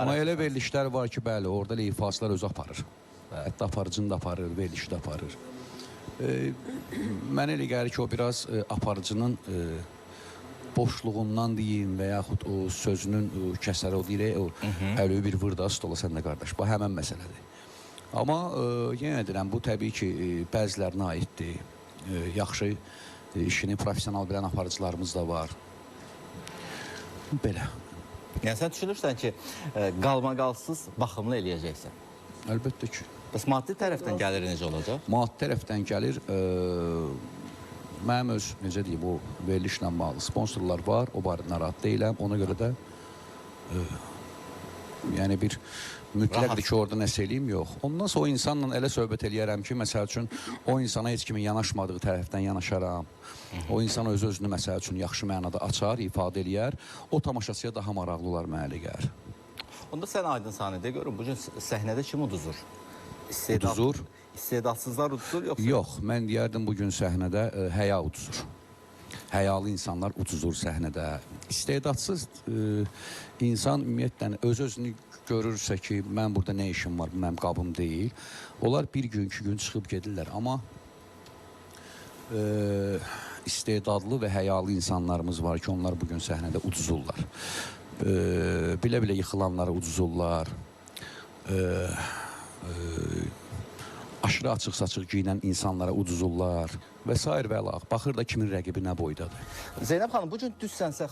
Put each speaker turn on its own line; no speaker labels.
Amma elə verilişlər var ki, bəli, orada elə ifaslar özü aparır. Hətta aparıcını da aparır, verilişi də aparır. Mənə elə gəlir ki, o biraz aparıcının boşluğundan deyim və yaxud o sözünün kəsəri o deyir, o əli bir vır da stola sən də qardaş. Bu həmən məsələdir. Amma yenə deyirəm, bu təbii ki, bəzilərinə aiddir. Yaxşı işini profesional bilən aparıcılarımız da var. Belə.
Yəni sən düşünürsən ki, qalmaqalsız baxımlı eləyəcəksən?
Əlbəttə ki.
Bəs maddi tərəfdən gəlir necə olacaq?
Maddi tərəfdən gəlir, mənim öz, necə deyim, o verilişlə bağlı sponsorlar var, o barədə narahat deyiləm, ona görə də yəni bir mütləqdir ki, orada nəsə eləyim, yox. Ondan sonra o insanla elə söhbət eləyərəm ki, məsəl üçün, o insana heç kimin yanaşmadığı tərəfdən yanaşaram. O insan öz-özünü, məsəl üçün, yaxşı mənada açar, ifadə eləyər. O tamaşaçıya daha maraqlı olar mənə elə gəlir.
Onda sən aydın sahnədə görün, bugün səhnədə kim uduzur?
Uduzur?
İstedadsızlar uduzur, yoxsa?
Yox, mən deyərdim bugün səhnədə həya uduzur. Həyalı insanlar uduzur səhnədə. İstedadsız insan ümumiyyətlə öz-özünü görürsə ki, mən burada nə işim var, mənim qabım deyil. Onlar bir gün, iki gün çıxıb gedirlər. Amma istedadlı və həyalı insanlarımız var ki, onlar bugün səhnədə uduzurlar. Bilə-bilə yıxılanları uduzurlar. Aşırı açıq-saçıq giyinən insanlara uduzurlar və s. və əlaq. Baxır da kimin rəqibi nə boydadır.
Zeynəb xanım, bugün düzsənsə